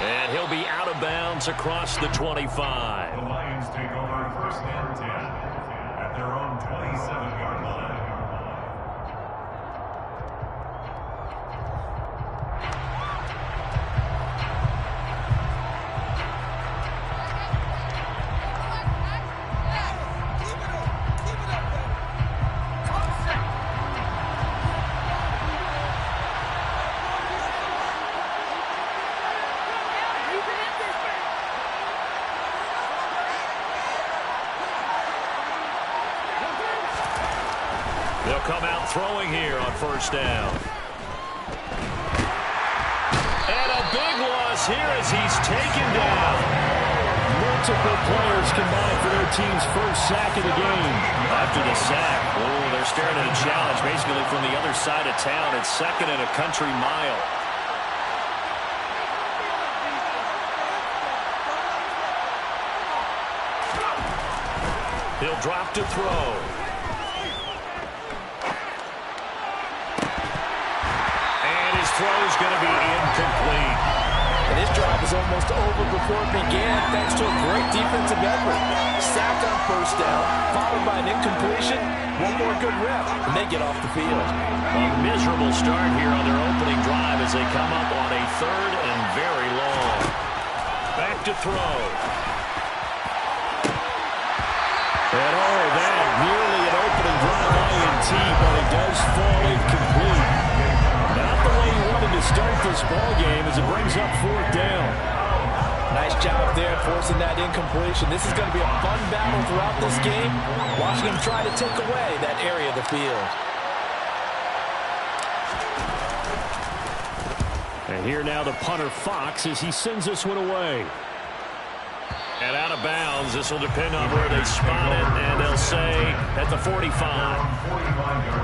And he'll be out of bounds across the 25. The Lions take over 1st and 10 at their own 27-yard line. They'll come out throwing here on 1st down. And a big loss here as he's taken down. Multiple players combined for their team's first sack of the game. After the sack, they're staring at a challenge basically from the other side of town. It's 2nd and a country mile. He'll drop to throw. Throw's going to be incomplete. And this drive is almost over before it began thanks to a great defensive effort. Sacked on 1st down, followed by an incompletion. One more good rep, and they get off the field. A miserable start here on their opening drive as they come up on a 3rd and very long. Back to throw. And all of that, nearly an opening drive INT, but it does fall incomplete. Not the way he wanted to start this ball game as it brings up 4th down. Nice job there forcing that incompletion. This is going to be a fun battle throughout this game. Watching him try to take away that area of the field. And here now the punter Fox as he sends this one away. And out of bounds, this will depend on where they spot it, and they'll say at the 45.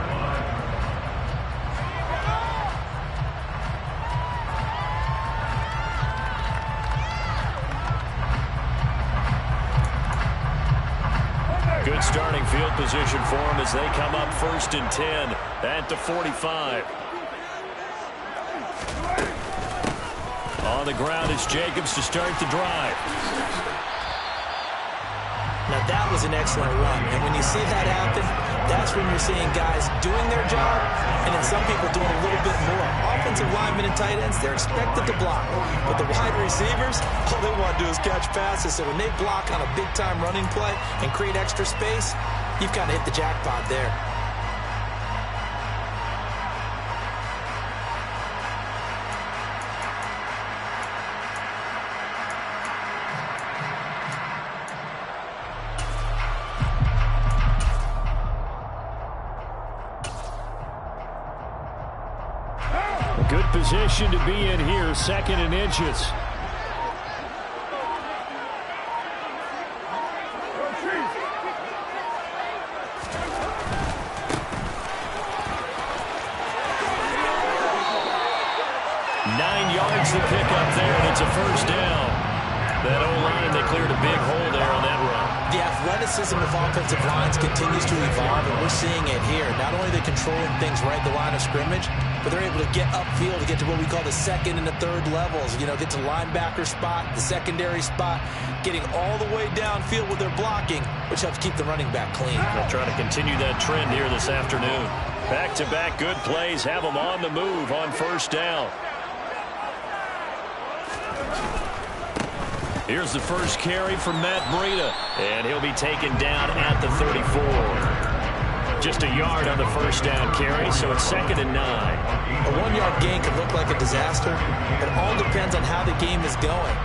Good starting field position for them as they come up 1st and 10 at the 45. On the ground is Jacobs to start the drive. Now that was an excellent run, and when you see that happen, that's when you're seeing guys doing their job, and then some people doing a little bit more. Offensive linemen and tight ends, they're expected to block, but the wide receivers, all they want to do is catch passes. So when they block on a big-time running play and create extra space, you've kind of hit the jackpot there. Good position to be in here, 2nd and inches. Nine yards to pick up there, and it's a 1st down. That O-line, they cleared a big hole there on that run. The athleticism of offensive lines continues to evolve, and we're seeing it here. Not only are they controlling things right at the line of scrimmage, but they're able to get upfield to get to what we call the 2nd and the 3rd levels. You know, get to linebacker spot, the secondary spot, getting all the way downfield with their blocking, which helps keep the running back clean. They'll try to continue that trend here this afternoon. Back-to-back good plays have them on the move on 1st down. Here's the first carry from Matt Breida, and he'll be taken down at the 34. Just a yard on the 1st down carry, so it's 2nd and 9. A 1-yard gain can look like a disaster. It all depends on how the game is going.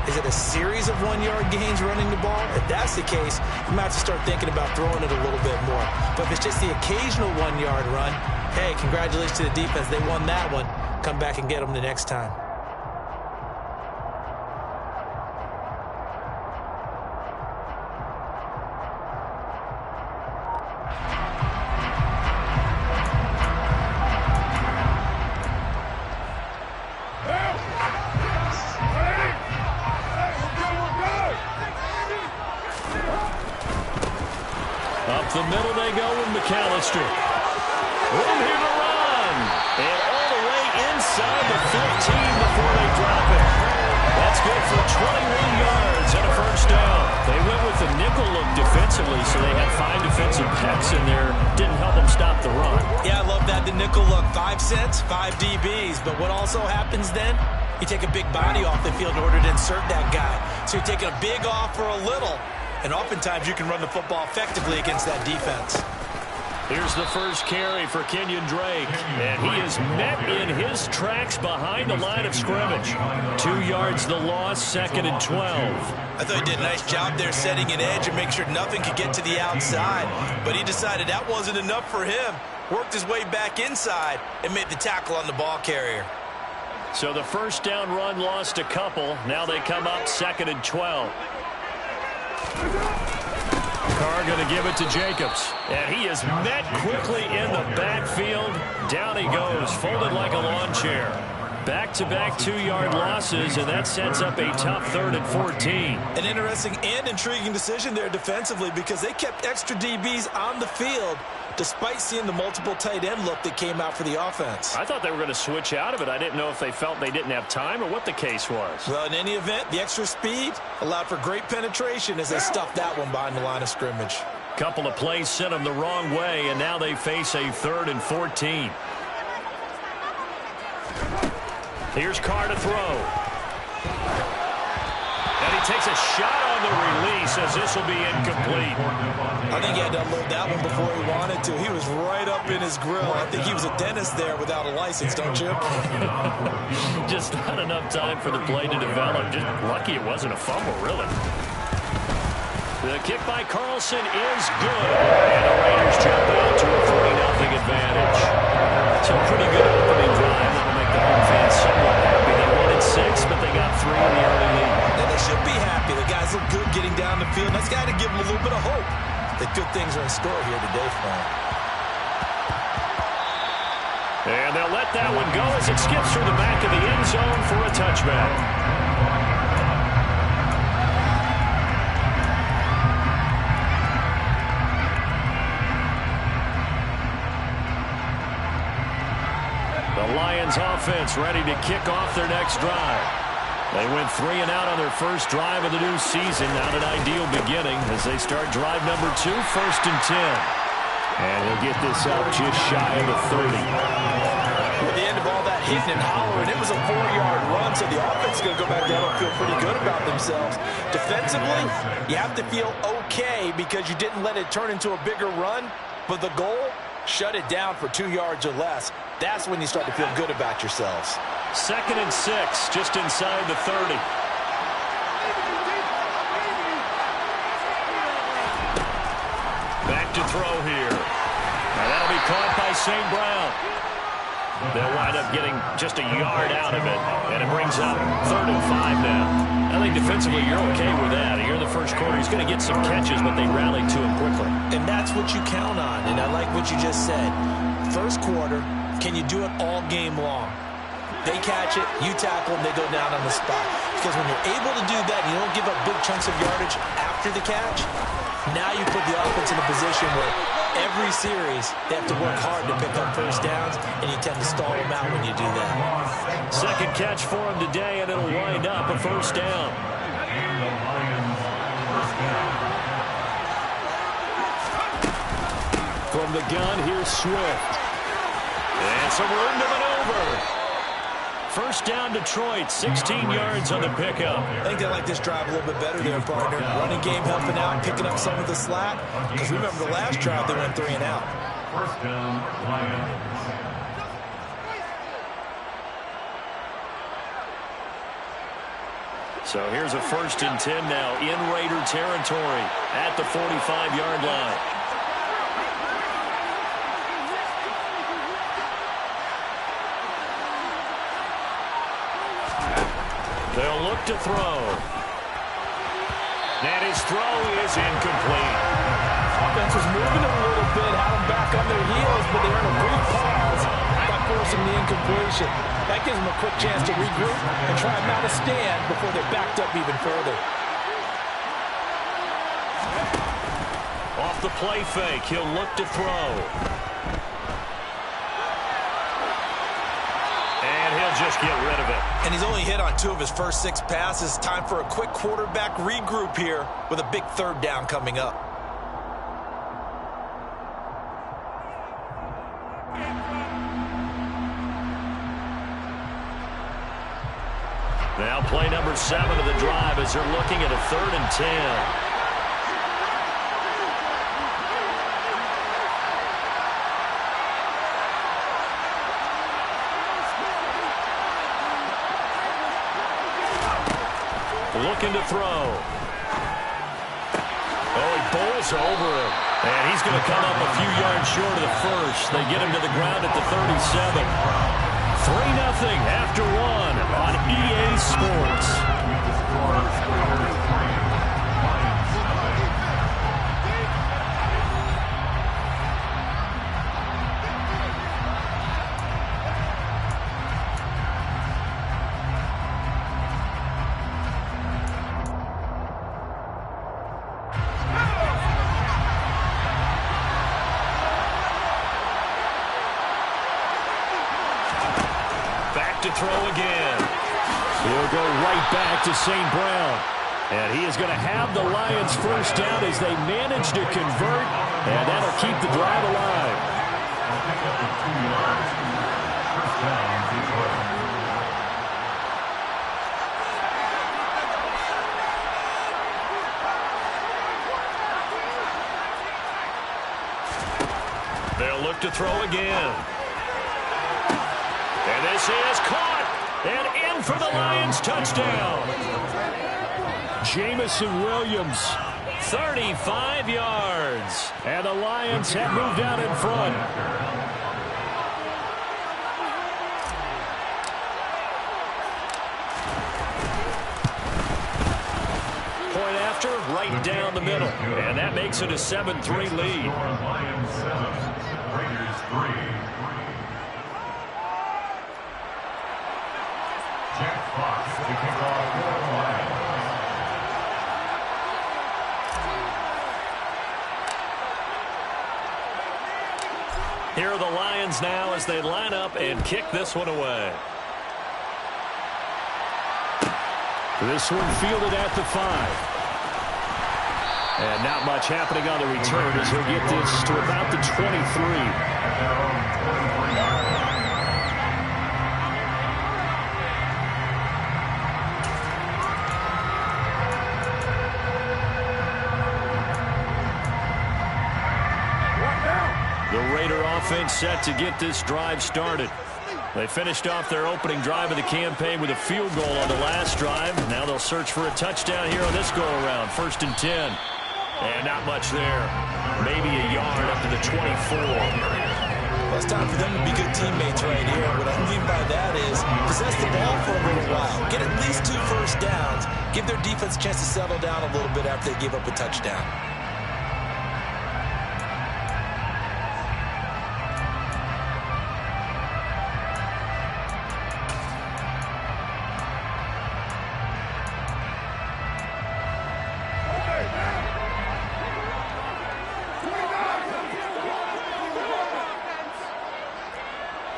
Is it a series of 1-yard gains running the ball? If that's the case, you might have to start thinking about throwing it a little bit more. But if it's just the occasional 1-yard run, hey, congratulations to the defense. They won that one. Come back and get them the next time. Up the middle they go with McAllister. Room here to run. And all the way inside the 15 before they drop it. so they had 5 defensive backs in there. Didn't help them stop the run. Yeah, I love that. The nickel look. 5 cents, 5 DBs. But what also happens then? You take a big body off the field in order to insert that guy. So you're taking a big off for a little. And oftentimes you can run the football effectively against that defense. Here's the first carry for Kenyon Drake. And he is met in his tracks behind the line of scrimmage. 2 yards the loss, 2nd and 12. I thought he did a nice job there setting an edge and make sure nothing could get to the outside. But he decided that wasn't enough for him. Worked his way back inside and made the tackle on the ball carrier. So the first down run lost a couple. Now they come up 2nd and 12. Carr going to give it to Jacobs. And he is met quickly in the backfield. Down he goes, folded like a lawn chair. Back-to-back 2-yard losses, and that sets up a tough 3rd and 14. An interesting and intriguing decision there defensively because they kept extra DBs on the field despite seeing the multiple tight end look that came out for the offense. I thought they were going to switch out of it. I didn't know if they felt they didn't have time or what the case was. Well, in any event, the extra speed allowed for great penetration as they stuffed that one behind the line of scrimmage. Couple of plays sent them the wrong way, and now they face a 3rd and 14. Here's Carr to throw. And he takes a shot on the release as this will be incomplete. I think he had to unload that one before he wanted to. He was right up in his grill. I think he was a dentist there without a license, don't you? Just not enough time for the play to develop. Just lucky it wasn't a fumble, really. The kick by Carlson is good. And the Raiders jump out to a 3-0 advantage. So pretty good opening drive. That'll make the home fans somewhat happy. They wanted 6, but they got 3 in the early lead. And they should be happy. The guys look good getting down the field. That's got to give them a little bit of hope that good things are in store here today for them. And they'll let that one go as it skips through the back of the end zone for a touchback. The Lions offense ready to kick off their next drive. They went 3 and out on their first drive of the new season. Not an ideal beginning as they start drive number 2, 1st and 10. And he'll get this out just shy of the 30. At the end of all that hitting and hollering, it was a 4-yard run, so the offense is going to go back down and feel pretty good about themselves. Defensively, you have to feel okay because you didn't let it turn into a bigger run, but the goal, shut it down for 2 yards or less. That's when you start to feel good about yourselves. 2nd and 6, just inside the 30. Back to throw here. Now that'll be caught by St. Brown. They'll wind up getting just a yard out of it, and it brings up 3rd and 5 now. I think defensively you're okay with that. Here in the first quarter, he's going to get some catches, but they rallied to him quickly. And that's what you count on, and I like what you just said. First quarter, can you do it all game long? They catch it, you tackle them, they go down on the spot. Because when you're able to do that and you don't give up big chunks of yardage after the catch, now you put the offense in a position where every series they have to work hard to pick up first downs, and you tend to stall them out when you do that. Second catch for him today, and it'll wind up a first down. From the gun, here's Swift. And some room to maneuver. First down, Detroit, 16 yards on the pickup. I think they like this drive a little bit better there, partner. Running game helping out, picking up some of the slack. Because remember the last drive, they went 3 and out. First down, Lions. So here's a 1st and 10 now in Raider territory at the 45-yard line. They'll look to throw. And his throw is incomplete. Offense was moving a little bit, had them back on their heels, but they earned a brief pause by forcing the incompletion. That gives them a quick chance to regroup and try and mount a stand before they're backed up even further. Off the play fake, he'll look to throw. And he'll just get rid of it. And he's only hit on 2 of his first 6 passes. Time for a quick quarterback regroup here with a big 3rd down coming up. Now play number 7 of the drive as they're looking at a 3rd and 10. Looking to throw. Oh, he bowls over him. And he's going to come up a few yards short of the first. They get him to the ground at the 37. 3-0 after 1 on EA Sports. To throw again. He'll go right back to St. Brown. And he is going to have the Lions first down as they manage to convert. And that'll keep the drive alive. They'll look to throw again. And this is caught and in for the Lions touchdown. Jamison Williams, 35 yards. And the Lions have moved out in front. Point after, right down the middle. And that makes it a 7-3 lead. Lions 7, Raiders 3. Jack Fox to kick off for the Lions. Here are the Lions now as they line up and kick this one away. This one fielded at the 5. And not much happening on the return as he'll get this to about the 23. Offense set to get this drive started. They finished off their opening drive of the campaign with a field goal on the last drive. Now they'll search for a touchdown here on this go-around. 1st and 10. And not much there. Maybe a yard up to the 24. Well, it's time for them to be good teammates right here. What I mean by that is possess the ball for a little while. Get at least 2 first downs. Give their defense a chance to settle down a little bit after they give up a touchdown.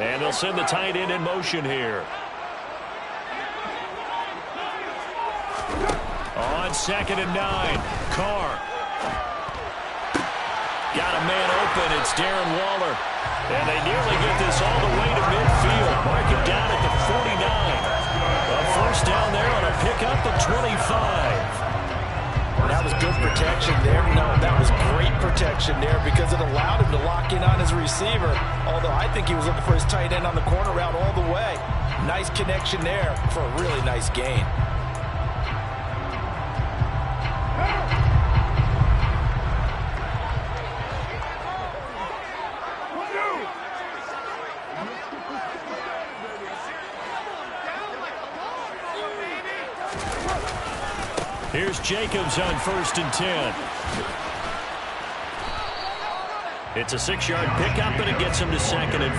And they'll send the tight end in motion here. On 2nd and 9, Carr. Got a man open. It's Darren Waller. And they nearly get this all the way to midfield. Mark it down at the 49. A first down there on a pickup of 25. That was good protection there. No, that was great protection there because it allowed him to lock in on his receiver. Although I think he was looking for his tight end on the corner route all the way. Nice connection there for a really nice gain. Here's Jacobs on 1st and 10. It's a 6-yard pickup, and it gets him to 2nd and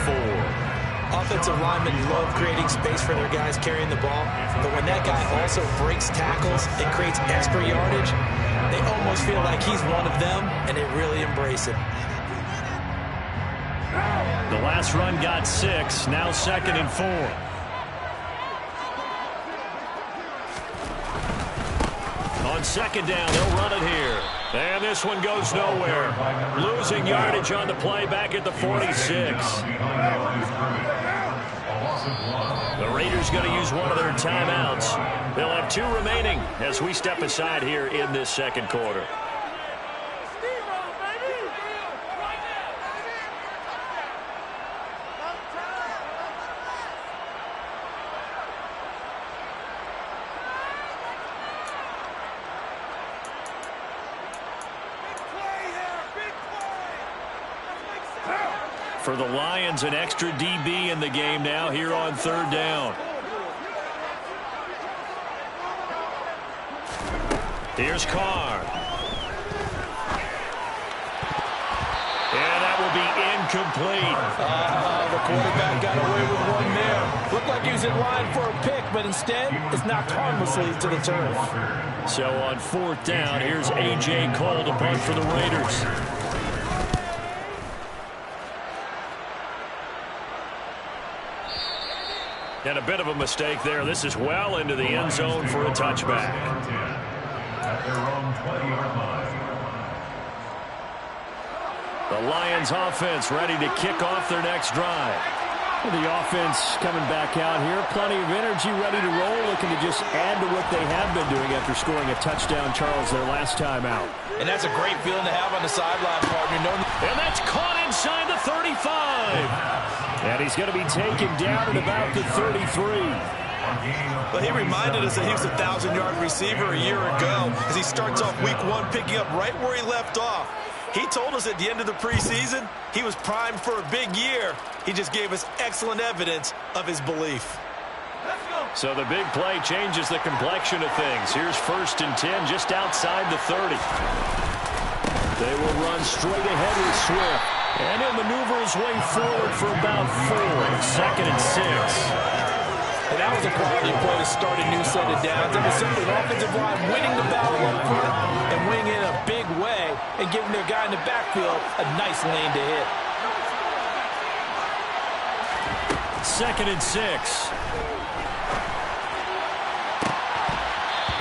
4. Offensive linemen love creating space for their guys carrying the ball, but when that guy also breaks tackles and creates extra yardage, they almost feel like he's one of them, and they really embrace it. The last run got 6, now 2nd and 4. On 2nd down, they'll run it here. And this one goes nowhere. Losing yardage on the play back at the 46. The Raiders going to use one of their timeouts. They'll have 2 remaining as we step aside here in this second quarter. For the Lions, an extra DB in the game now here on 3rd down. Here's Carr. And that will be incomplete. The quarterback got away with one there. Looked like he was in line for a pick, but instead it's knocked harmlessly to the turf. So on 4th down, here's A.J. Cole to punt for the Raiders. And a bit of a mistake there. This is well into the end zone for a touchback. At their own 20-yard line. The Lions offense ready to kick off their next drive. The offense coming back out here. Plenty of energy, ready to roll, looking to just add to what they have been doing after scoring a touchdown, Charles, their last time out. And that's a great feeling to have on the sideline, partner. And that's caught inside the 35. And he's going to be taken down at about the 33. But he reminded us that he was a 1,000-yard receiver a year ago as he starts off week 1 picking up right where he left off. He told us at the end of the preseason he was primed for a big year. He just gave us excellent evidence of his belief. So the big play changes the complexion of things. Here's 1st and 10 just outside the 30. They will run straight ahead with Swift. And he'll maneuver his way forward for about 4. 2nd and 6. And that was a quality play to start a new set of downs. It was simply an offensive line winning the battle up front and winning in a big way and giving their guy in the backfield a nice lane to hit. 2nd and 6.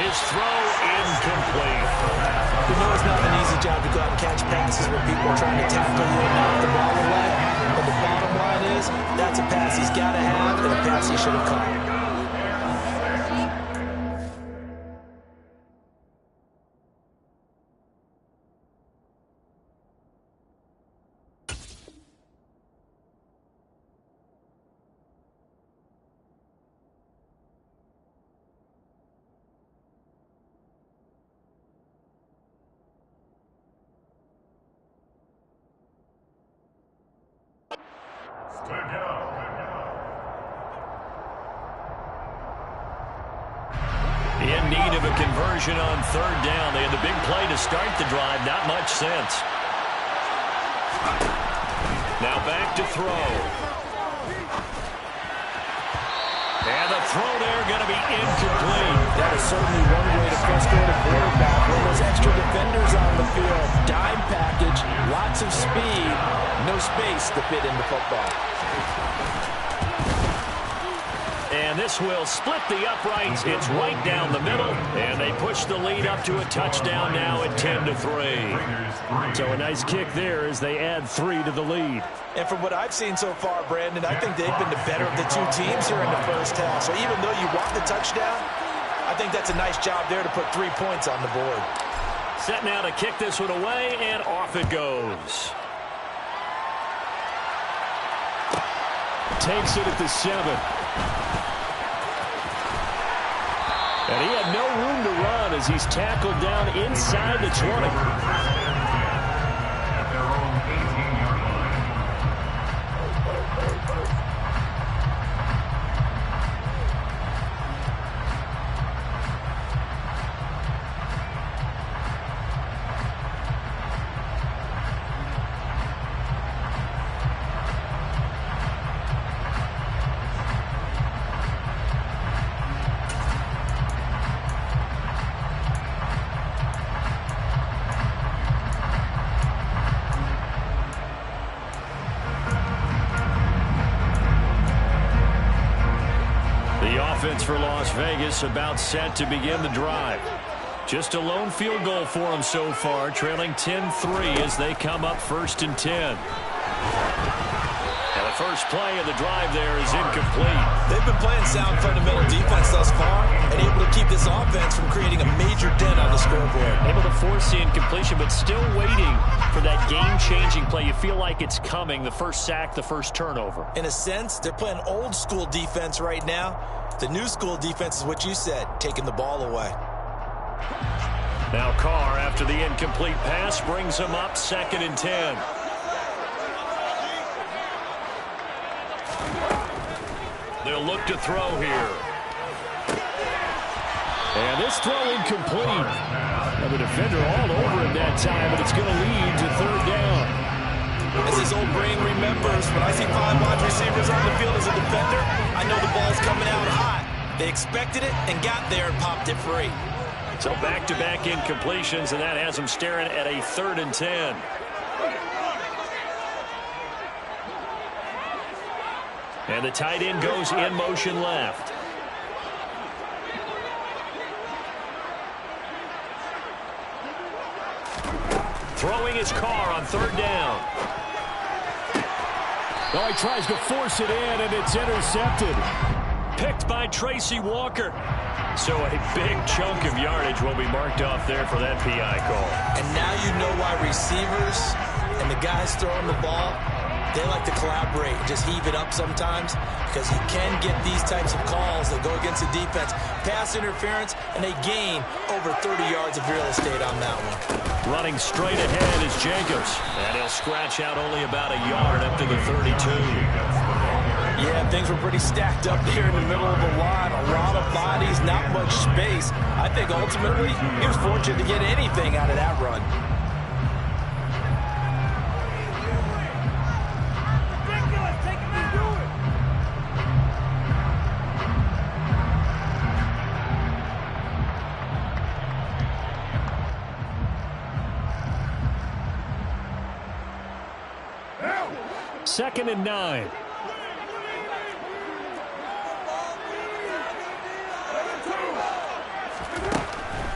His throw incomplete. You know it's not an easy job to go out and catch passes when people are trying to tackle you and knock the ball away. But the bottom line is, that's a pass he's got to have and a pass he should have caught. In need of a conversion on 3rd down. They had the big play to start the drive. Not much sense. Now back to throw. And the throw there going to be incomplete. That is certainly one way to frustrate a quarterback when there's extra defenders on the field. Dime package, lots of speed, no space to fit in the football. And this will split the uprights. It's right down the middle. And they push the lead up to a touchdown now at 10-3. So a nice kick there as they add 3 to the lead. And from what I've seen so far, Brandon, I think they've been the better of the 2 teams here in the first half. So even though you want the touchdown, I think that's a nice job there to put 3 points on the board. Set now to kick this one away, and off it goes. Takes it at the 7. And he had no room to run as he's tackled down inside the 20. At their own 18-yard line. Offense for Las Vegas about set to begin the drive. Just a lone field goal for them so far, trailing 10-3 as they come up 1st and 10. And the first play of the drive there is incomplete. They've been playing sound fundamental defense thus far and able to keep this offense from creating a major dent on the scoreboard. Able to force the incompletion, but still waiting for that game-changing play. You feel like it's coming, the first sack, the first turnover. In a sense, they're playing old-school defense right now. The new school defense is what you said, taking the ball away. Now Carr, after the incomplete pass, brings him up 2nd and 10. They'll look to throw here. And this throw incomplete. And the defender all over him that time, but it's going to lead to 3rd down. As his old brain remembers, when I see 5 wide receivers on the field as a defender, I know the ball's coming out hot. They expected it and got there and popped it free. So back-to-back incompletions, and that has them staring at a 3rd and 10. And the tight end goes in motion left. Throwing his Carr on 3rd down. Oh, he tries to force it in, and it's intercepted. Picked by Tracy Walker. So a big chunk of yardage will be marked off there for that PI call. And now you know why receivers and the guys throwing the ball, they like to collaborate and just heave it up sometimes, because you can get these types of calls that go against the defense. Pass interference, and they gain over 30 yards of real estate on that one. Running straight ahead is Jacobs. And he'll scratch out only about a yard up to the 32. Yeah, things were pretty stacked up there in the middle of the line. A lot of bodies, not much space. I think ultimately he was fortunate to get anything out of that run. Second and 9.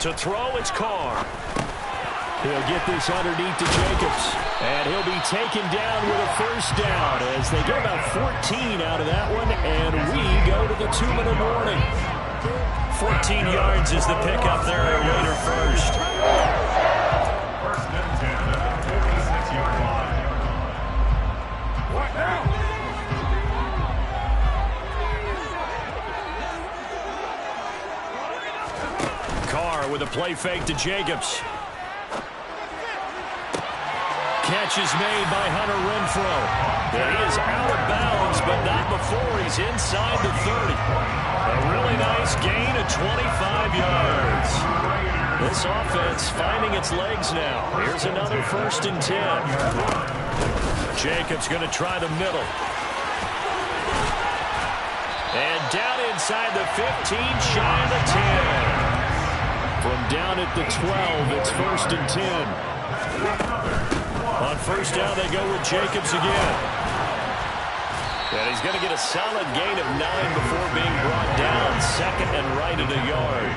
To throw, it's Carr. He'll get this underneath to Jacobs. And he'll be taken down with a 1st down as they get about 14 out of that one. And we go to the 2-minute warning. 14 yards is the pickup there at Raider first. 1st and 10 at the 46-yard line. What now? Carr with a play fake to Jacobs. Catch is made by Hunter Renfrow. And he is out of bounds, but not before he's inside the 30. A really nice gain of 25 yards. This offense finding its legs now. Here's another 1st and 10. Jacobs going to try the middle. And down inside the 15, shy of the 10. From down at the 12, it's 1st and 10. On 1st down, they go with Jacobs again. And he's going to get a solid gain of 9 before being brought down. 2nd and right at a yard.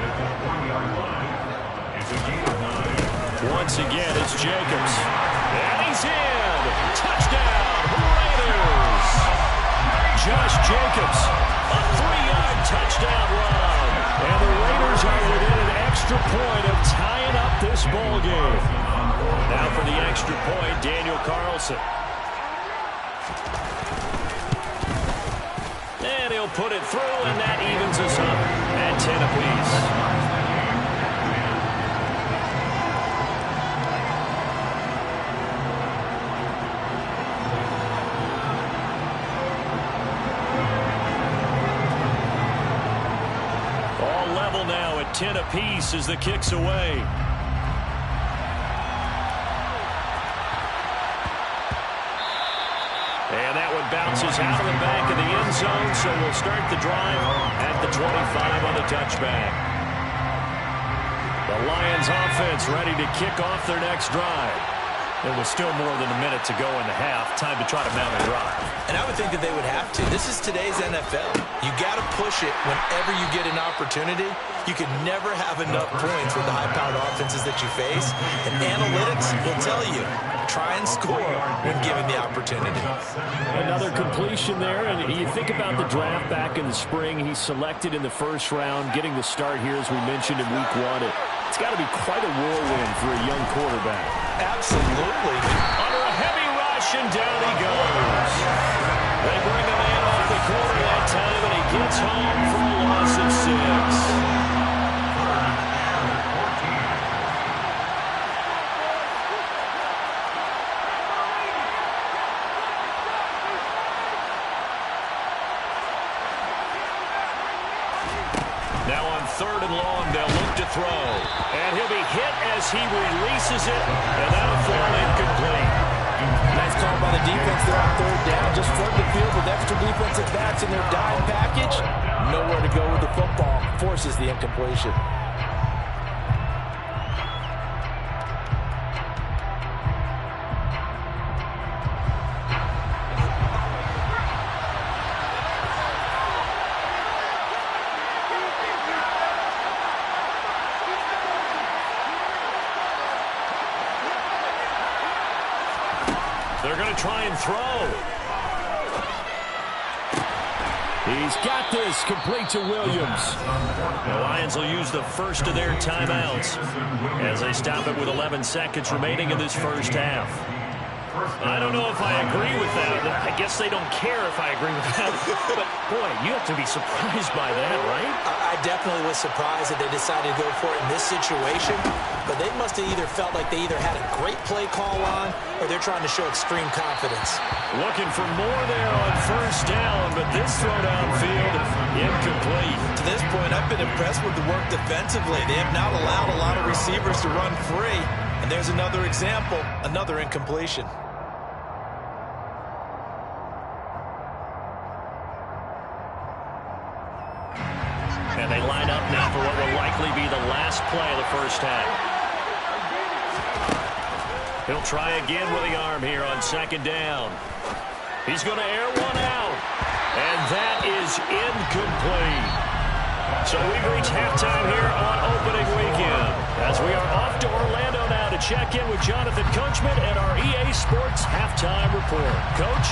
Once again, it's Jacobs. And he's in. Touchdown, Raiders. Josh Jacobs, a 3-yard touchdown run. And the Raiders are within an extra point of tying up this ball game. Now for the extra point, Daniel Carlson. And he'll put it through, and that evens us up at 10 apiece. All level now at 10 apiece as the kick's away. And that one bounces out of the back of the end zone, so we'll start the drive at the 25 on the touchback. The Lions offense ready to kick off their next drive. There was still more than a minute to go in the half. Time to try to mount a drive. And I would think that they would have to. This is today's NFL. You got to push it whenever you get an opportunity. You can never have enough points with the high-powered offenses that you face. And analytics will tell you, try and score when given the opportunity. Another completion there, and you think about the draft back in the spring. He's selected in the first round, getting the start here, as we mentioned, in week 1. It's got to be quite a whirlwind for a young quarterback. Absolutely. Under a heavy rush, and down he goes. They bring a man off the corner that time, and he gets home for a loss of 6. Now on 3rd and long, they'll look to throw. And he'll be hit as he releases it, and that'll fall incomplete. Nice call by the defense there on 3rd down. Just flood the field with extra defensive backs in their dime package. Nowhere to go with the football. Forces the incompletion. They're going to try and throw. He's got this, complete to Williams. The Lions will use the first of their timeouts as they stop it with 11 seconds remaining in this first half. I don't know if I agree with that. I guess they don't care if I agree with that. But, boy, you have to be surprised by that, right? I definitely was surprised that they decided to go for it in this situation. But they must have either felt like they either had a great play call on or they're trying to show extreme confidence. Looking for more there on 1st down, but this throw downfield, incomplete. To this point, I've been impressed with the work defensively. They have not allowed a lot of receivers to run free. And there's another example, another incompletion. And they line up now for what will likely be the last play of the first half. He'll try again with the arm here on 2nd down. He's going to air one out. And that is incomplete. So we've reached halftime here on opening weekend. As we are off to Orlando now to check in with Jonathan Coachman and our EA Sports Halftime Report. Coach?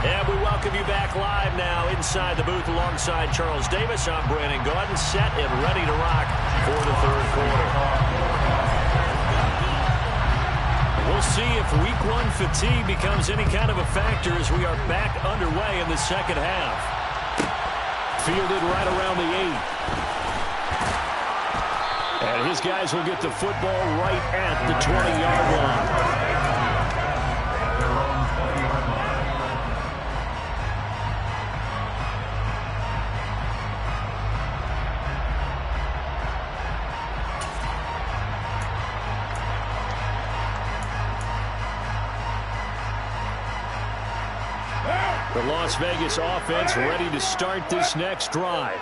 And we welcome you back live now inside the booth alongside Charles Davis. I'm Brandon Gaudin, set and ready to rock for the 3rd quarter. We'll see if week 1 fatigue becomes any kind of a factor as we are back underway in the 2nd half. Fielded right around the 8. And his guys will get the football right at the 20-yard line. The Las Vegas offense ready to start this next drive.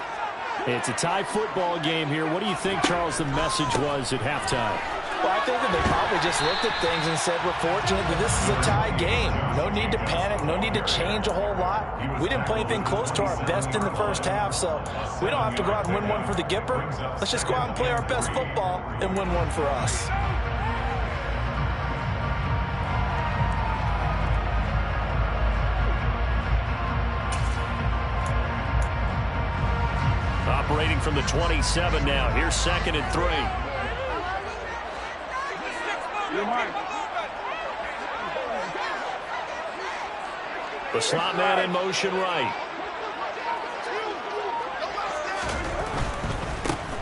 It's a tie football game here. What do you think, Charles, the message was at halftime? Well, I think that they probably just looked at things and said, we're fortunate that this is a tie game. No need to panic. No need to change a whole lot. We didn't play anything close to our best in the first half, so we don't have to go out and win one for the Gipper. Let's just go out and play our best football and win one for us. Operating from the 27 now. Here's 2nd and 3. The slot man in motion right.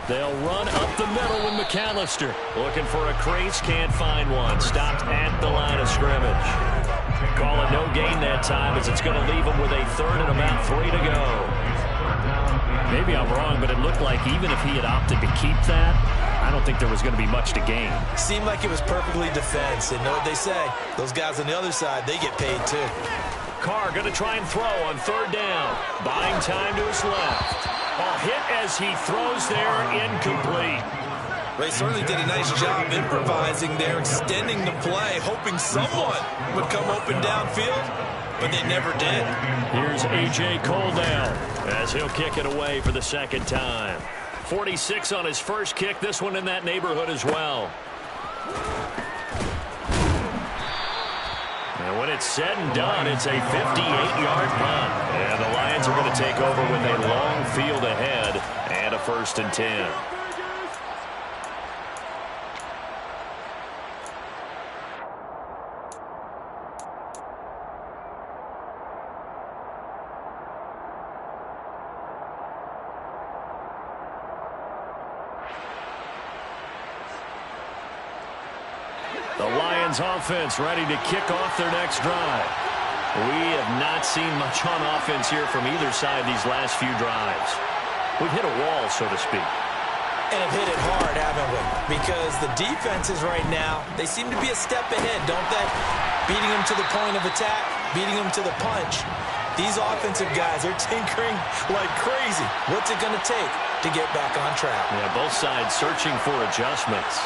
They'll run up the middle with McAllister. Looking for a crease, can't find one. Stopped at the line of scrimmage. Call it no gain that time as it's going to leave him with a 3rd and about 3 to go. Maybe I'm wrong, but it looked like even if he had opted to keep that, I don't think there was going to be much to gain. Seemed like it was perfectly defense. And know what they say, those guys on the other side, they get paid too. Carr going to try and throw on 3rd down. Buying time to his left. A hit as he throws there, incomplete. They certainly did a nice job improvising there, extending the play, hoping someone would come open downfield, but they never did. Here's A.J. Cole down as he'll kick it away for the second time. 46 on his first kick, this one in that neighborhood as well. And when it's said and done, it's a 58-yard punt. And the Lions are going to take over with a long field ahead and a 1st and 10. The Lions offense ready to kick off their next drive. We have not seen much on offense here from either side these last few drives. We've hit a wall, so to speak. And have hit it hard, haven't we? Because the defenses right now, they seem to be a step ahead, don't they? Beating them to the point of attack, beating them to the punch. These offensive guys are tinkering like crazy. What's it going to take to get back on track? Yeah, both sides searching for adjustments.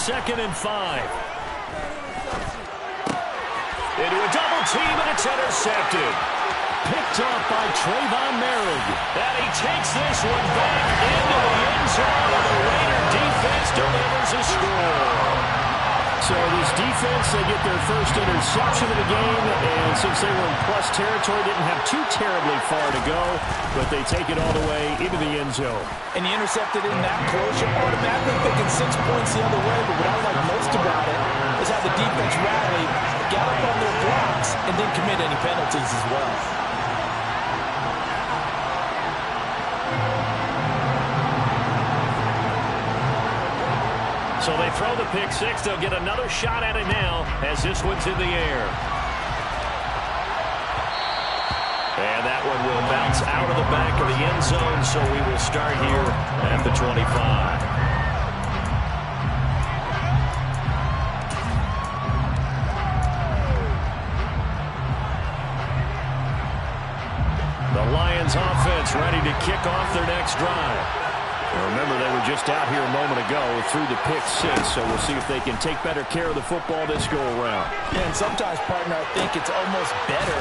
Second and 5. Into a double team, and it's intercepted. Picked off by Trayvon Merrick. And he takes this one back into the end zone, and the Raider defense delivers a score. So this defense, they get their first interception of the game, and since they were in plus territory, didn't have too terribly far to go, but they take it all the way into the end zone. And you intercepted in that close, you're automatically picking 6 points the other way, but what I like most about it is how the defense rallied, got up on their blocks, and didn't commit any penalties as well. So they throw the pick six. They'll get another shot at it now as this one's in the air. And that one will bounce out of the back of the end zone, so we will start here at the 25. The Lions offense ready to kick off their next drive. Remember, they were just out here a moment ago through the pick six, so we'll see if they can take better care of the football this go-around. Yeah, and sometimes, partner, I think it's almost better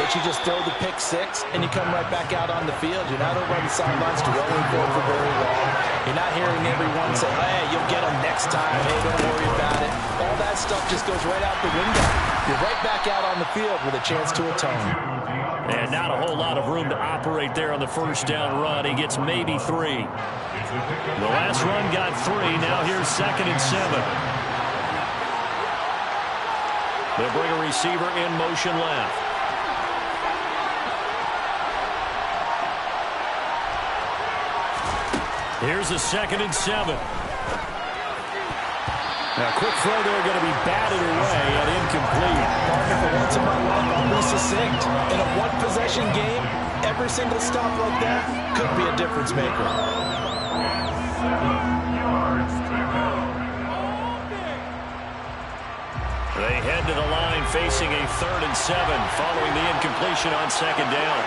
that you just throw the pick six and you come right back out on the field. You're not over on the sidelines dwelling for very long. You're not hearing everyone say, hey, you'll get them next time. Hey, don't worry about it. All that stuff just goes right out the window. You're right back out on the field with a chance to atone. And not a whole lot of room to operate there on the first down run. He gets maybe 3. The last run got 3. Now here's 2nd and 7. They'll bring a receiver in motion left. Here's a 2nd and 7. Now, quick throw there, going to be batted away and incomplete. Partner, for once in my life, I'll be succinct. In a one-possession game, every single stop like that could be a difference maker. They head to the line facing a 3rd and 7 following the incompletion on 2nd down.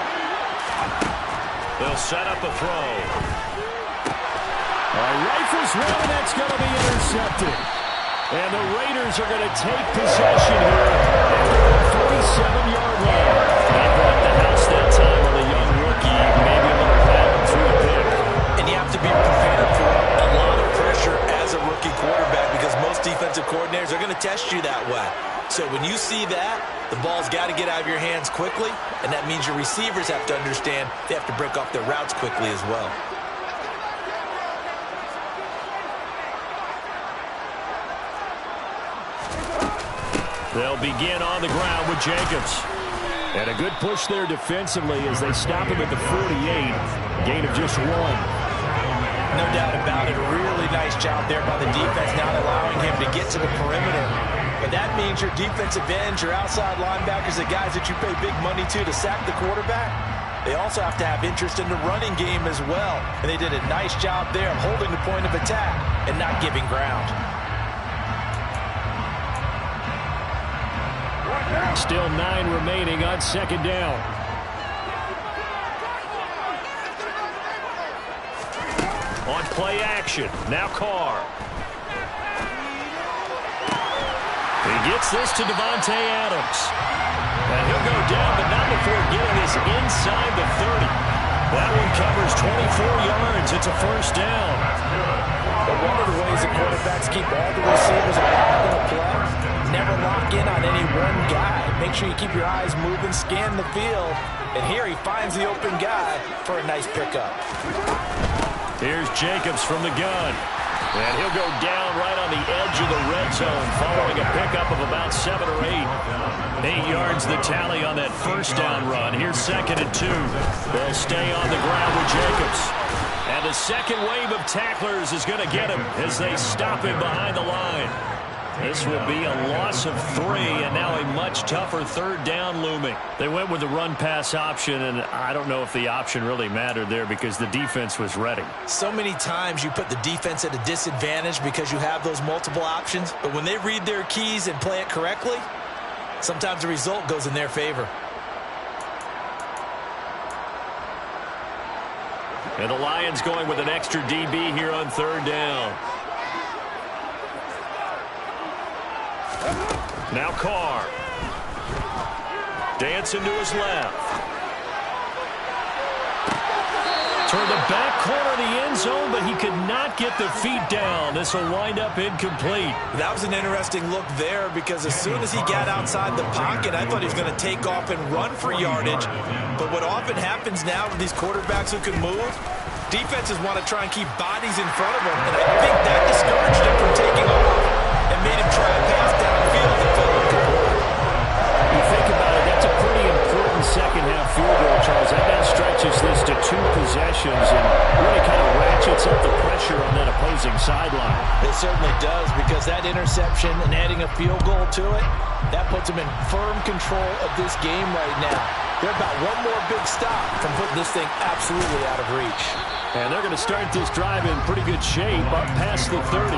They'll set up a throw. Rifles one, and that's going to be intercepted. And the Raiders are going to take possession here after a 47-yard line. They brought the house that time on the young rookie, maybe a little pattern through the pick. And you have to be prepared for a lot of pressure as a rookie quarterback because most defensive coordinators are going to test you that way. So when you see that, the ball's got to get out of your hands quickly, and that means your receivers have to understand they have to break off their routes quickly as well. They'll begin on the ground with Jacobs. And a good push there defensively as they stop him at the 48. Gain of just 1. No doubt about it. A really nice job there by the defense, not allowing him to get to the perimeter. But that means your defensive ends, your outside linebackers, the guys that you pay big money to sack the quarterback, they also have to have interest in the running game as well. And they did a nice job there of holding the point of attack and not giving ground. Still 9 remaining on second down. On play action, now Carr. He gets this to Davante Adams. And he'll go down, but not before getting this inside the 30. That one covers 24 yards. It's a first down. But one of the ways the quarterbacks keep all the receivers involved in a play, never lock in on any one guy. Make sure you keep your eyes moving, scan the field. And here he finds the open guy for a nice pickup. Here's Jacobs from the gun. And he'll go down right on the edge of the red zone following a pickup of about 7 or 8. 8 yards the tally on that first down run. Here's 2nd and 2. They'll stay on the ground with Jacobs. And the second wave of tacklers is going to get him as they stop him behind the line. This will be a loss of 3, and now a much tougher third down looming. They went with the run-pass option, and I don't know if the option really mattered there because the defense was ready. So many times you put the defense at a disadvantage because you have those multiple options, but when they read their keys and play it correctly, sometimes the result goes in their favor. And the Lions going with an extra DB here on third down. Now Carr. Dancing to his left. Toward the back corner of the end zone, but he could not get the feet down. This will wind up incomplete. That was an interesting look there because as soon as he got outside the pocket, I thought he was going to take off and run for yardage. But what often happens now with these quarterbacks who can move, defenses want to try and keep bodies in front of them, and I think that discouraged him from taking off and made him try and pass downfield and fell incomplete. You think about it, that's a pretty important second-half field goal, Charles. That now stretches this to 2 possessions and really kind of ratchets up the pressure on that opposing sideline. It certainly does because that interception and adding a field goal to it, that puts them in firm control of this game right now. They're about one more big stop from putting this thing absolutely out of reach. And they're going to start this drive in pretty good shape up past the 30.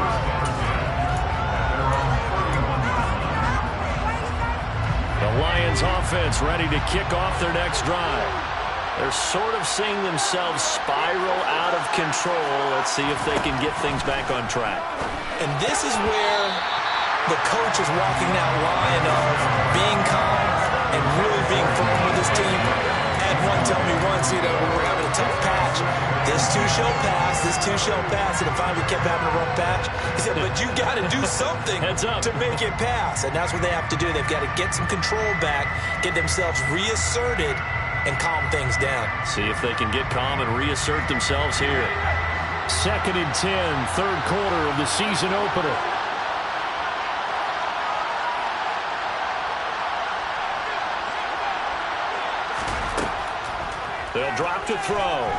The Lions offense ready to kick off their next drive. They're sort of seeing themselves spiral out of control. Let's see if they can get things back on track. And this is where the coach is walking that line of being calm and really being firm with his team. I had one tell me once, we were having a tough patch. This too shall pass, this too shall pass. And finally we kept having a rough patch. He said, but you got to do something to make it pass. And that's what they have to do. They've got to get some control back, get themselves reasserted, and calm things down. See if they can get calm and reassert themselves here. 2nd and 10, third quarter of the season opener. They'll drop to throw.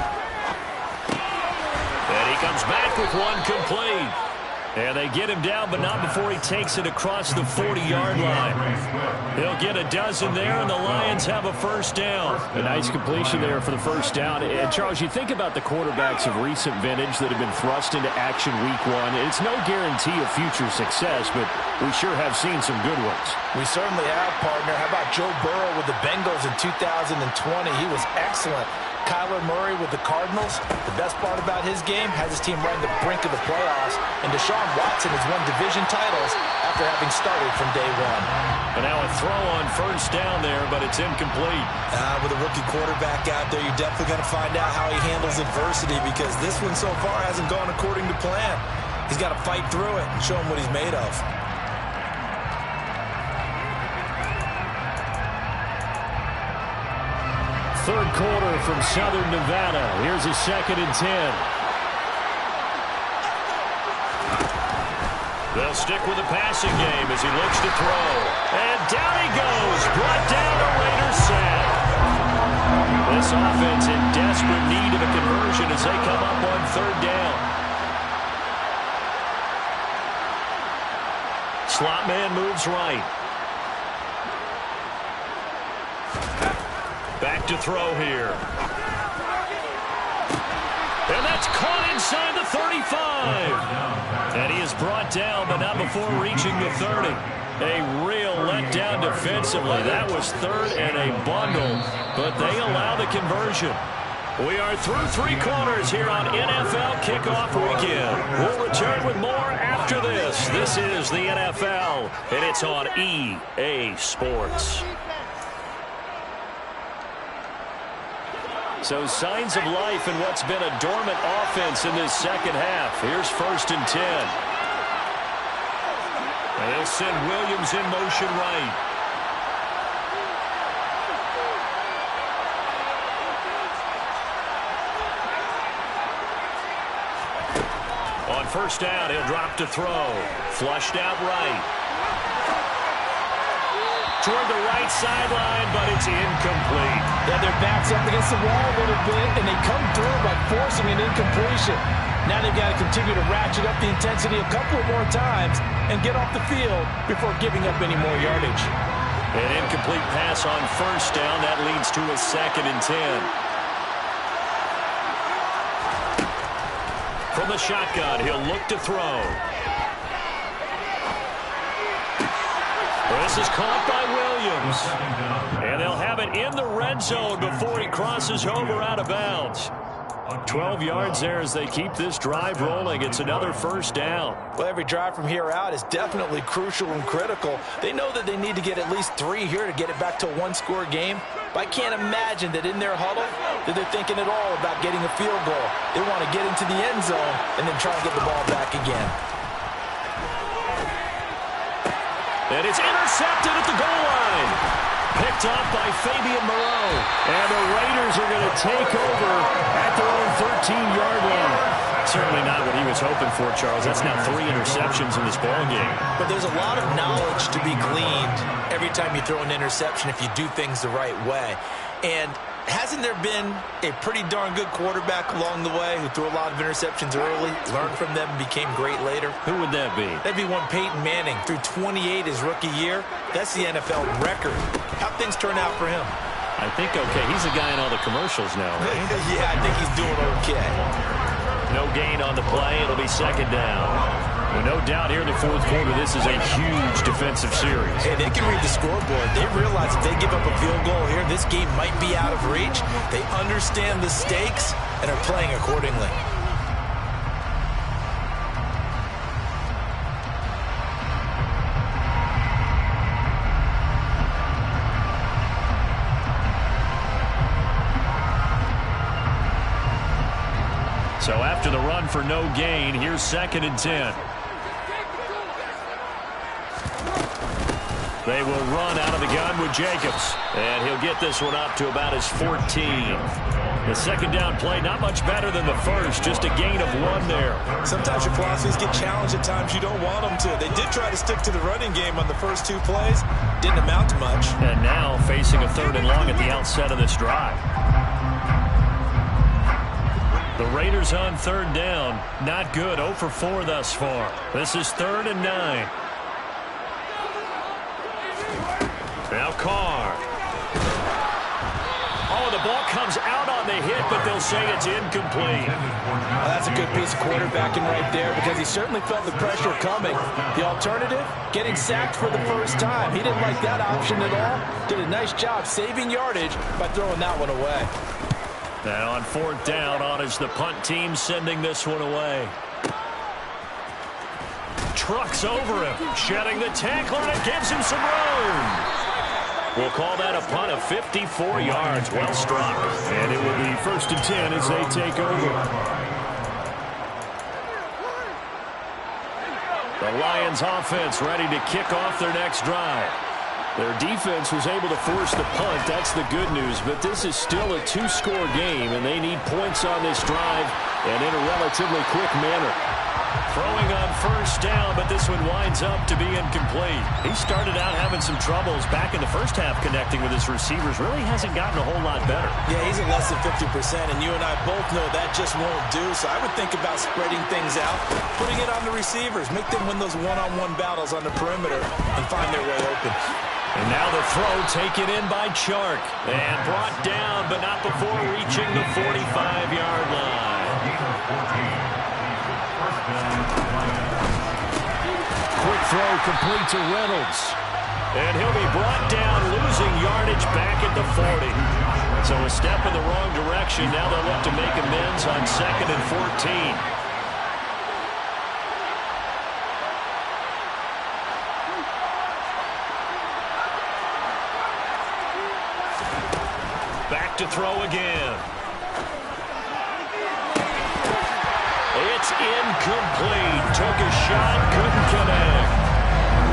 And he comes back with one complete. And they get him down, but not before he takes it across the 40-yard line. He'll get a dozen there, and the Lions have a first down. A nice completion there for the first down. And, Charles, you think about the quarterbacks of recent vintage that have been thrust into action week 1. It's no guarantee of future success, but we sure have seen some good ones. We certainly have, partner. How about Joe Burrow with the Bengals in 2020? He was excellent. Kyler Murray with the Cardinals. The best part about his game has his team right on the brink of the playoffs. And Deshaun Watson has won division titles after having started from day 1. And now a throw on first down there, but it's incomplete. With a rookie quarterback out there, you're definitely going to find out how he handles adversity because this one so far hasn't gone according to plan. He's got to fight through it and show him what he's made of. Third quarter from Southern Nevada. Here's a 2nd and 10. They'll stick with the passing game as he looks to throw. And down he goes. Brought down a Raiders sack. This offense in desperate need of a conversion as they come up on third down. Slot man moves right. Back to throw here. And that's caught inside the 35. And he is brought down, but not before reaching the 30. A real letdown defensively. That was third and a bundle, but they allow the conversion. We are through 3 quarters here on NFL Kickoff Weekend. We'll return with more after this. This is the NFL, and it's on EA Sports. So signs of life in what's been a dormant offense in this second half. Here's 1st and 10. And they'll send Williams in motion right. On 1st down, he'll drop to throw. Flushed out right. Toward the right sideline, but it's incomplete. Yeah, their back's up against the wall a little bit, and they come through by forcing an incompletion. Now they've got to continue to ratchet up the intensity a couple of more times and get off the field before giving up any more yardage. An incomplete pass on 1st down. That leads to a 2nd and 10. From the shotgun, he'll look to throw. This is caught by Williams. And they'll have it in the red zone before he crosses over out of bounds. 12 yards there as they keep this drive rolling. It's another 1st down. Well, every drive from here out is definitely crucial and critical. They know that they need to get at least 3 here to get it back to a 1-score game. But I can't imagine that in their huddle that they're thinking at all about getting a field goal. They want to get into the end zone and then try to get the ball back again. And it's intercepted at the goal line. Picked off by Fabian Moreau. And the Raiders are going to take over at their own 13-yard line. Certainly not what he was hoping for, Charles. That's now 3 interceptions in this ballgame. But there's a lot of knowledge to be gleaned every time you throw an interception if you do things the right way. And hasn't there been a pretty darn good quarterback along the way who threw a lot of interceptions early, learned from them, and became great later? Who would that be? That'd be one Peyton Manning. Threw 28 his rookie year. That's the NFL record. How'd things turn out for him? I think okay. He's the guy in all the commercials now, right? Yeah, I think he's doing okay. No gain on the play. It'll be 2nd down. Well, no doubt here in the 4th quarter, this is a huge defensive series. Hey, they can read the scoreboard. They realize if they give up a field goal here, this game might be out of reach. They understand the stakes and are playing accordingly. So after the run for no gain, here's 2nd and 10. They will run out of the gun with Jacobs. And he'll get this one up to about his 14. The 2nd down play, not much better than the first, just a gain of 1 there. Sometimes your philosophies get challenged at times you don't want them to. They did try to stick to the running game on the first 2 plays. Didn't amount to much. And now facing a 3rd and long at the outset of this drive. The Raiders on 3rd down. Not good. 0 for 4 thus far. This is 3rd and 9. Now Carr. Oh, the ball comes out on the hit, but they'll say it's incomplete. Well, that's a good piece of quarterbacking right there because he certainly felt the pressure coming. The alternative, getting sacked for the first time. He didn't like that option at all. Did a nice job saving yardage by throwing that one away. And on 4th down, on is the punt team sending this one away. Trucks over him, shedding the tackler, and it gives him some room. We'll call that a punt of 54 yards. Well struck. And it will be 1st and 10 as they take over. The Lions offense ready to kick off their next drive. Their defense was able to force the punt. That's the good news. But this is still a 2-score game, and they need points on this drive and in a relatively quick manner. Throwing on 1st down, but this one winds up to be incomplete. He started out having some troubles back in the first half connecting with his receivers. Really hasn't gotten a whole lot better. Yeah, he's at less than 50%, and you and I both know that just won't do. So I would think about spreading things out, putting it on the receivers, make them win those one-on-one battles on the perimeter, and find their way open. And now the throw taken in by Chark. And brought down, but not before reaching the 45-yard line. Quick throw complete to Reynolds. And he'll be brought down, losing yardage back at the 40. So a step in the wrong direction. Now they'll look to make amends on 2nd and 14. Back to throw again. It's incomplete. Took a shot, couldn't connect.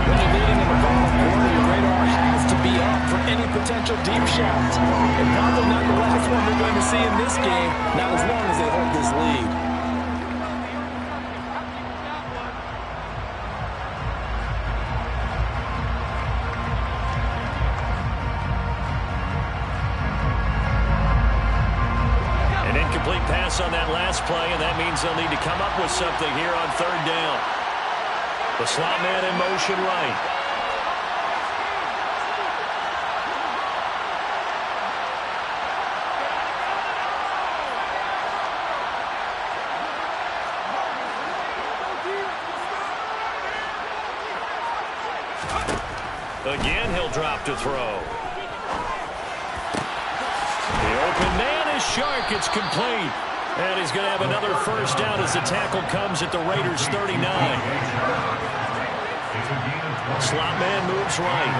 When you're leading in the final quarter, your radar has to be up for any potential deep shots. And probably not the last one we're going to see in this game, not as long as they hold this lead. An incomplete pass on that last play, and that means they'll need to come up with something here on 3rd down. The slot man in motion right. Again, he'll drop to throw. The open man is Shark. It's complete. And he's going to have another first down as the tackle comes at the Raiders' 39. Slot man moves right.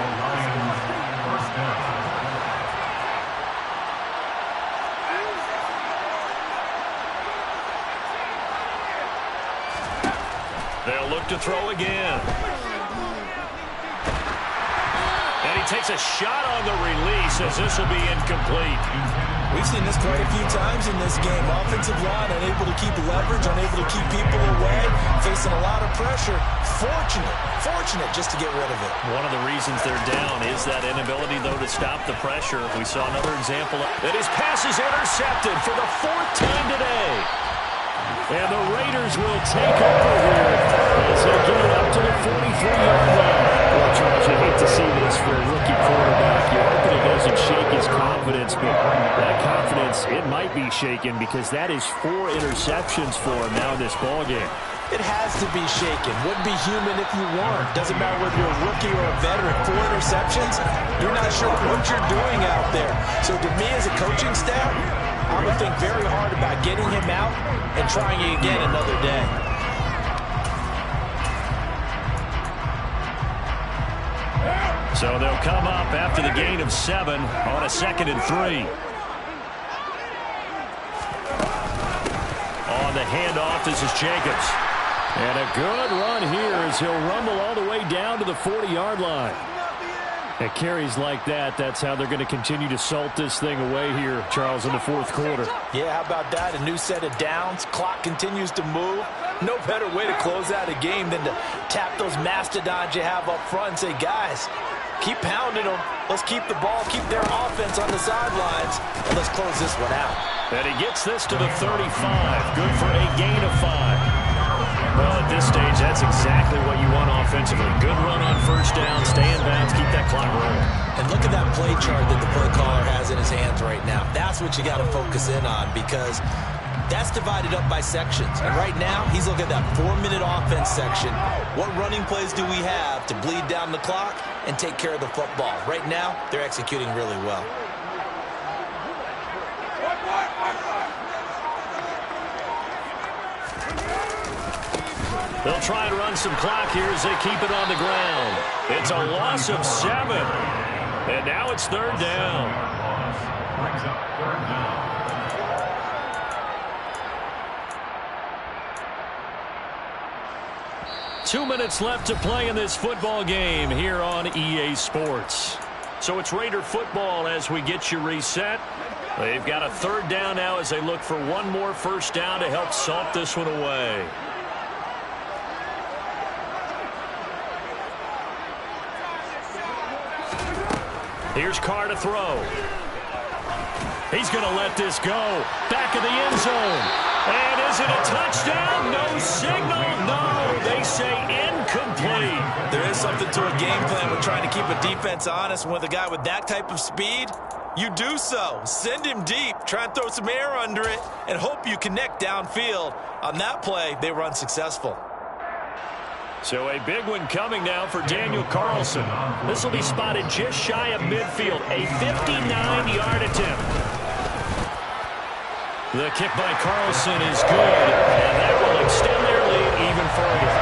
They'll look to throw again. And he takes a shot on the release as this will be incomplete. We've seen this quite a few times in this game. Offensive line unable to keep leverage, unable to keep people away, facing a lot of pressure. Fortunate just to get rid of it. One of the reasons they're down is that inability, though, to stop the pressure. We saw another example that his pass is intercepted for the 4th time today. And the Raiders will take over here as they get it up to the 43-yard line. Well, Charles, you hate to see this for a rookie quarterback. You're hoping it doesn't shake his confidence, but that confidence, it might be shaken because that is 4 interceptions for him now in this ballgame. It has to be shaken. Wouldn't be human if you weren't. Doesn't matter whether you're a rookie or a veteran. 4 interceptions, you're not sure what you're doing out there. So to me as a coaching staff, I would think very hard about getting him out and trying it again another day. So they'll come up after the gain of 7 on a 2nd and 3. On the handoff, this is Jacobs. And a good run here as he'll rumble all the way down to the 40-yard line. At carries like that, that's how they're going to continue to salt this thing away here, Charles, in the 4th quarter. Yeah, how about that? A new set of downs. Clock continues to move. No better way to close out a game than to tap those mastodons you have up front and say, guys, keep pounding them. Let's keep the ball, keep their offense on the sidelines, and let's close this one out. And he gets this to the 35. Good for a gain of 5. Well, at this stage, that's exactly what you want offensively. Good run on 1st down, stay in bounds, keep that clock rolling. And look at that play chart that the play caller has in his hands right now. That's what you got to focus in on because that's divided up by sections. And right now, he's looking at that 4-minute offense section. What running plays do we have to bleed down the clock and take care of the football? Right now, they're executing really well. They'll try and run some clock here as they keep it on the ground. It's a loss of 7. And now it's 3rd down. Brings up 3rd down. 2 minutes left to play in this football game here on EA Sports. So it's Raider football as we get you reset. They've got a 3rd down now as they look for one more 1st down to help salt this one away. Here's Carr to throw. He's going to let this go. Back of the end zone. And is it a touchdown? No signal. No, they say incomplete. There is something to a game plan with trying to keep a defense honest. With a guy with that type of speed, you do so. Send him deep. Try and throw some air under it and hope you connect downfield. On that play, they were unsuccessful. So a big one coming now for Daniel Carlson. This will be spotted just shy of midfield. A 59-yard attempt. The kick by Carlson is good, and that will extend their lead even further.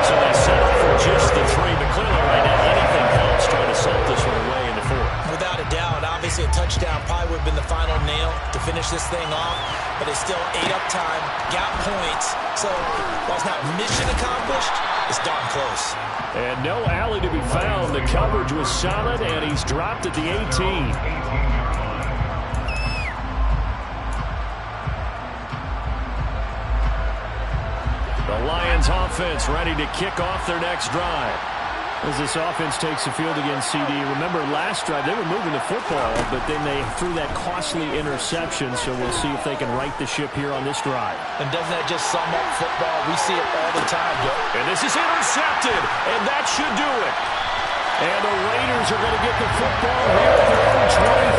So they settle for just the 3, but clearly right now anything helps trying to salt this one away in the 4th. Without a doubt, obviously a touchdown probably would have been the final nail to finish this thing off, but it's still 8 up time, got points. So while it's not mission accomplished, it's darn close. And no alley to be found. The coverage was solid, and he's dropped at the 18. The Lions offense ready to kick off their next drive. As this offense takes the field against CD. Remember, last drive, they were moving the football, but then they threw that costly interception, so we'll see if they can right the ship here on this drive. And doesn't that just sum up football? We see it all the time, Joe. And this is intercepted, and that should do it. And the Raiders are going to get the football here at their own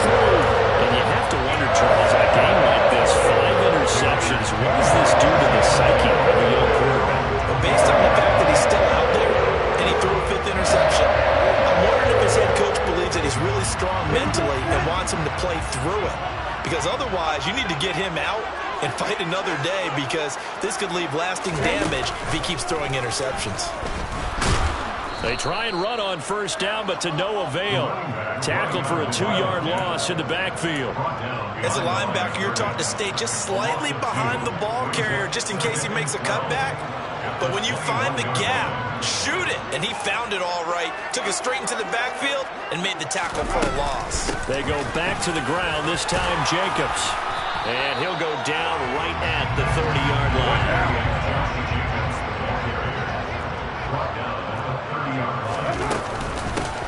23. And you have to wonder, Charles, in a game like this, 5 interceptions, what does this do to the psyche of a young quarterback? But based on the fact that he's still out there, and he threw a 5th interception, I'm wondering if his head coach believes that he's really strong mentally and wants him to play through it. Because otherwise, you need to get him out and fight another day, because this could leave lasting damage if he keeps throwing interceptions. They try and run on first down, but to no avail. Tackled for a 2-yard loss in the backfield. As a linebacker, you're taught to stay just slightly behind the ball carrier just in case he makes a cutback. But when you find the gap, shoot it. And he found it all right. Took it straight into the backfield and made the tackle for a loss. They go back to the ground, this time Jacobs. And he'll go down right at the 30-yard line.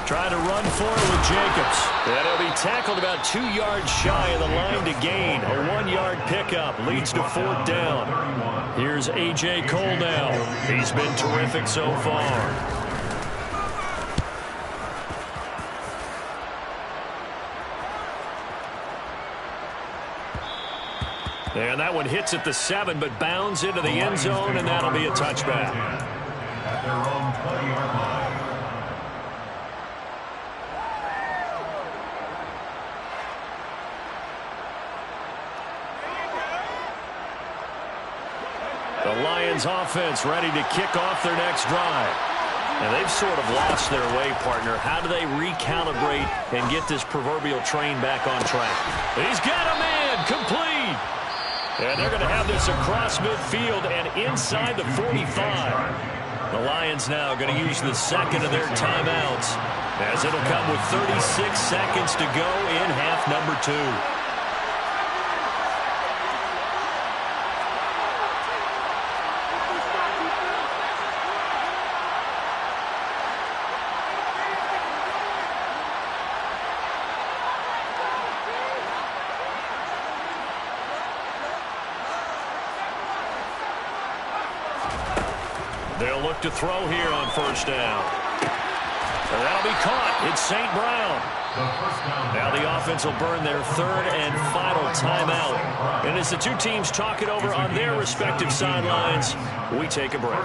Trying to run for it with Jacobs. And he'll be tackled about 2 yards shy of the line to gain. A 1-yard pickup leads to 4th down. Here's A.J. Cole now. He's been terrific so far. And that one hits at the 7, but bounds into the end zone, and that'll be a touchback. At their own 20-yard line. The Lions offense ready to kick off their next drive. And they've sort of lost their way, partner. How do they recalibrate and get this proverbial train back on track? He's got a man, complete. And they're going to have this across midfield and inside the 45. The Lions now going to use the second of their timeouts, as it'll come with 36 seconds to go in half number 2. They'll look to throw here on first down. And that'll be caught. It's St. Brown. Now the offense will burn their 3rd and final timeout. And as the two teams talk it over on their respective sidelines, we take a break.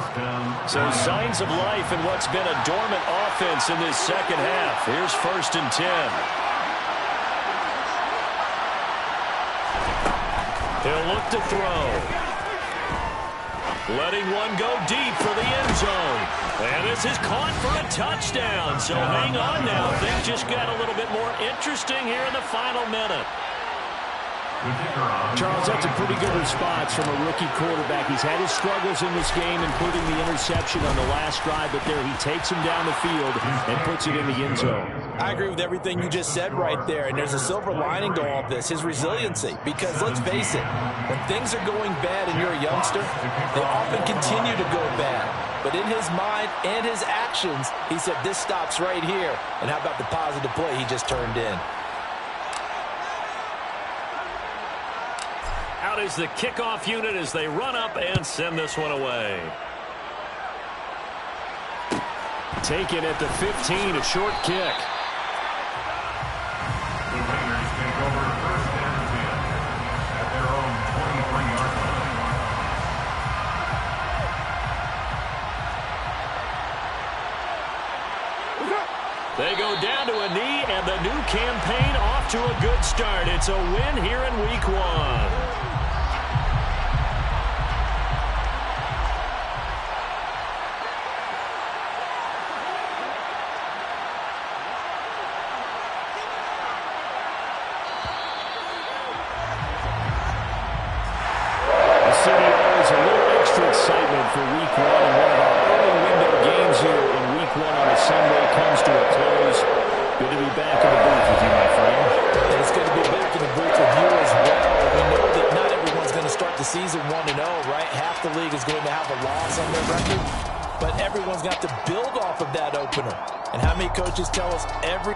So signs of life in what's been a dormant offense in this second half. Here's 1st and 10. He'll look to throw. Letting one go deep for the end zone. And this is caught for a touchdown. So hang on now. Things just got a little bit more interesting here in the final minute. Charles, that's a pretty good response from a rookie quarterback. He's had his struggles in this game, including the interception on the last drive, but there he takes him down the field and puts it in the end zone. I agree with everything you just said right there, and there's a silver lining to all this, his resiliency. Because let's face it, when things are going bad and you're a youngster, they often continue to go bad. But in his mind and his actions, he said, this stops right here. And how about the positive play he just turned in? Out is the kickoff unit as they run up and send this one away. Taken at the 15, a short kick. The Raiders take over 1st and 10 at their own 23-yard line. They go down to a knee, and the new campaign off to a good start. It's a win here in Week 1. Excitement for Week 1, and one of our early window games here in Week 1 on a Sunday comes to a close. Good to be back in the booth with you, my friend. And it's good to be back in the booth with you as well. We know that not everyone's going to start the season 1-0, right? Half the league is going to have a loss on their record, but everyone's got to build off of that opener. And how many coaches tell us every